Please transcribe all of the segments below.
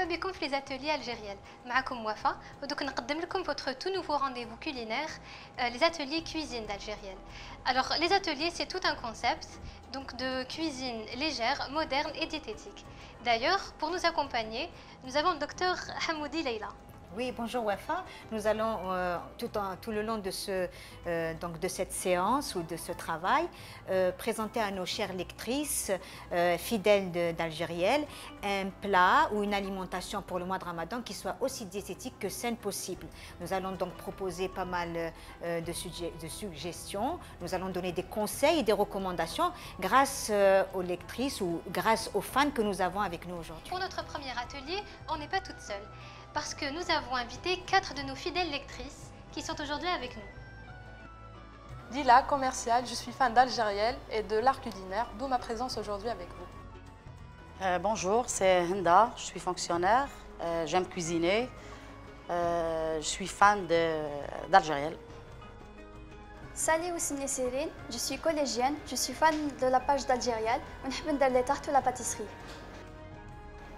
بكم في les ateliers algériens. معكم وفاء ودوك نقدم لكم votre tout nouveau rendez-vous culinaire, les ateliers cuisine d'Algérienne. Alors les ateliers c'est tout un concept donc de cuisine légère, moderne et diététique. D'ailleurs, pour nous accompagner, nous avons le docteur Hamoudi Leila. Oui, bonjour Wafa. Nous allons tout le long de, de cette séance ou de ce travail présenter à nos chères lectrices fidèles d'Algérienne un plat ou une alimentation pour le mois de Ramadan qui soit aussi diététique que saine possible. Nous allons donc proposer pas mal de suggestions. Nous allons donner des conseils et des recommandations grâce aux lectrices ou grâce aux fans que nous avons avec nous aujourd'hui. Pour notre premier atelier, on n'est pas toute seule, parce que nous avons invité 4 de nos fidèles lectrices qui sont aujourd'hui avec nous. Dila, commerciale, je suis fan d'Algérienne et de l'art culinaire, d'où ma présence aujourd'hui avec vous. Bonjour, c'est Henda, je suis fonctionnaire, j'aime cuisiner, je suis fan d'Algérienne. Salut Oussine Sérine, je suis collégienne, je suis fan de la page d'Algérienne, on aime les tartes ou la pâtisserie.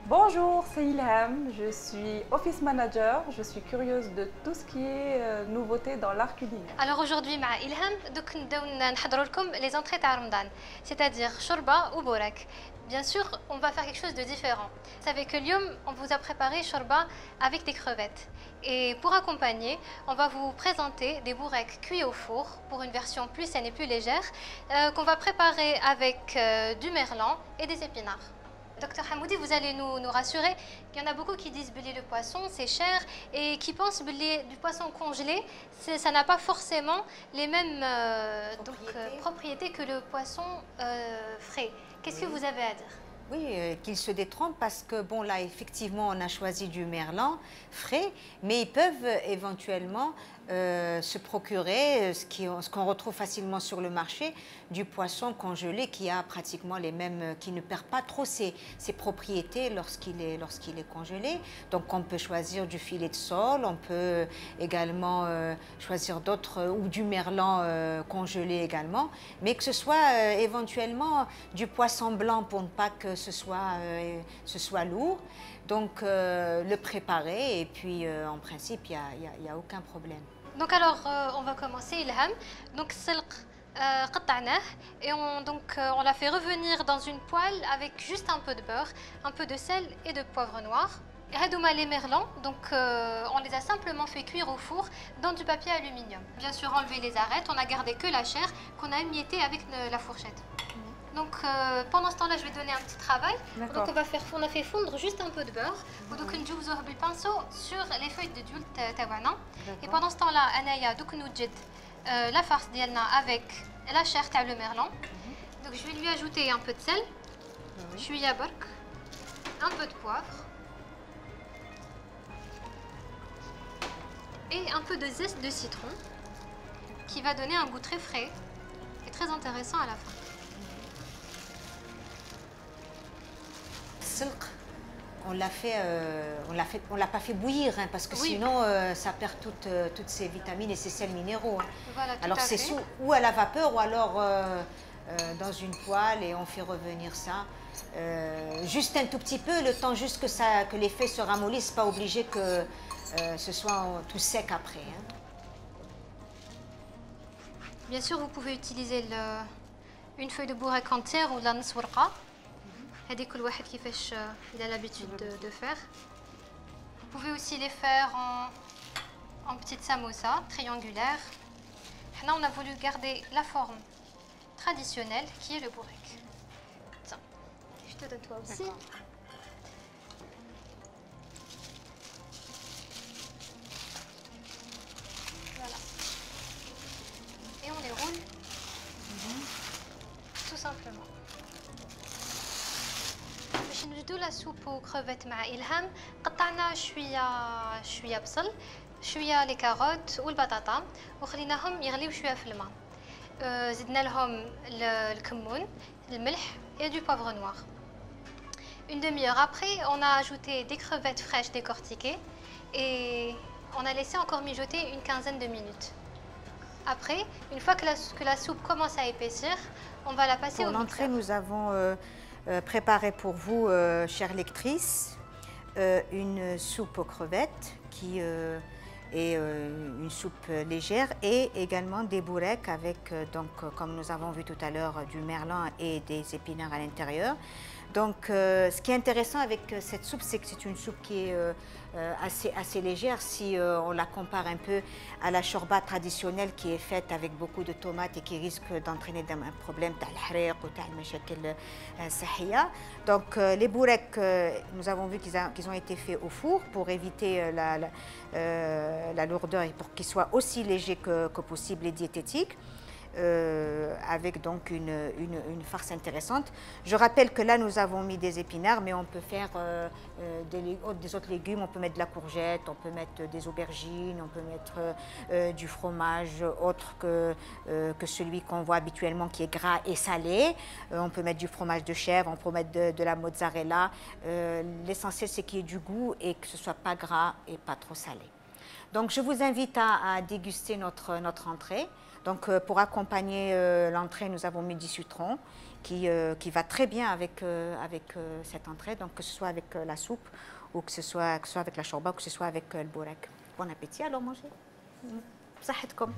Bonjour, c'est Ilham, je suis office manager, je suis curieuse de tout ce qui est nouveauté dans l'art culinaire. Alors aujourd'hui, مع إلهام دوك نبداو نحضروا لكم les entrées تاع رمضان, c'est-à-dire شوربة ou bourek. Bien sûr, on va faire quelque chose de différent. Vous savez que اليوم, on vous a préparé shorba avec des crevettes. Et pour accompagner, on va vous présenter des boureks cuits au four pour une version plus saine et plus légère qu'on va préparer avec du merlan et des épinards. Docteur Hamoudi, vous allez nous rassurer qu'il y en a beaucoup qui disent que le poisson c'est cher et qui pensent que du poisson congelé, ça n'a pas forcément les mêmes propriétés que le poisson frais. Qu'est-ce que vous avez à dire? Oui, qu'ils se détrompent parce que, bon, là, effectivement, on a choisi du merlan frais, mais ils peuvent éventuellement se procurer ce qu'on retrouve facilement sur le marché, du poisson congelé qui a pratiquement les mêmes, qui ne perd pas trop ses propriétés lorsqu'il est congelé. Donc, on peut choisir du filet de sole, on peut également choisir d'autres, ou du merlan congelé également, mais que ce soit éventuellement du poisson blanc pour ne pas que ce soit lourd. Donc, le préparer et puis en principe, il n'y a aucun problème. Donc alors, on va commencer, Ilham. Donc, قطعناه et on l'a fait revenir dans une poêle avec juste un peu de beurre, un peu de sel et de poivre noir. Et هادوما les merlans, donc on les a simplement fait cuire au four dans du papier aluminium. Bien sûr, enlever les arêtes, on a gardé que la chair qu'on a émiettée avec la fourchette. Donc pendant ce temps-là, je vais donner un petit travail. Donc on a fait fondre juste un peu de beurre. Donc on va le pinceau sur les feuilles de dioule tawana. Et pendant ce temps-là, anaya donc nous la farce dialna avec la chair t'a le merlan. Donc je vais lui ajouter un peu de sel, chouïa bark, un peu de poivre et un peu de zeste de citron qui va donner un goût très frais et très intéressant à la fin. On l'a pas fait bouillir hein, parce que sinon ça perd toutes ses vitamines et ses sels minéraux. Hein. Voilà, alors c'est ou à la vapeur ou alors dans une poêle et on fait revenir ça juste un tout petit peu, le temps juste que les feuilles se ramollissent, pas obligé que ce soit tout sec après. Hein. Bien sûr, vous pouvez utiliser une feuille de bourrec entière ou de la nswarqa. هذيك كل واحد كيفاش il a l'habitude de faire. Vous pouvez aussi les faire en petites samosas triangulaires. Là, on a voulu garder la forme traditionnelle qui est le bourrec. Tiens, je te donne toi aussi. Voilà. Et on les roule tout simplement. باش نجدو لا سوب وكروفيت مع إلهام قطعنا شويه بصل شويه لي كاروت والبطاطا وخليناهم يغليو شويه في الماء زدنا لهم الكمون الملح et du poivre noir. Une demi-heure après, on a ajouté des crevettes fraîches décortiquées et on a laissé encore mijoter une quinzaine de minutes. Après, une fois que la soupe commence à épaissir, on va la passer au mixeur. Pour l'entrée, nous avons préparé pour vous, chères lectrices, une soupe aux crevettes qui est une soupe légère et également des boureks avec, donc, comme nous avons vu tout à l'heure, du merlan et des épinards à l'intérieur. Donc, ce qui est intéressant avec cette soupe, c'est que c'est une soupe qui est assez légère si on la compare un peu à la shorba traditionnelle qui est faite avec beaucoup de tomates et qui risque d'entraîner un problème d'al-hariq ou d'al-mashakil sahia. Donc, les boureks, nous avons vu qu'ils ont été faits au four pour éviter la lourdeur et pour qu'ils soient aussi légers que possible et diététiques. Avec donc une farce intéressante. Je rappelle que là, nous avons mis des épinards, mais on peut faire des autres légumes. On peut mettre de la courgette, on peut mettre des aubergines, on peut mettre du fromage autre que celui qu'on voit habituellement qui est gras et salé. On peut mettre du fromage de chèvre, on peut mettre de la mozzarella. L'essentiel, c'est qu'il y ait du goût et que ce ne soit pas gras et pas trop salé. Donc, je vous invite à déguster notre entrée. Donc, pour accompagner l'entrée, nous avons mis du citron qui va très bien avec cette entrée. Donc, que ce soit avec la soupe ou que ce soit avec la shorba ou que ce soit avec le bourek. Bon appétit, alors mangez. صحتكم.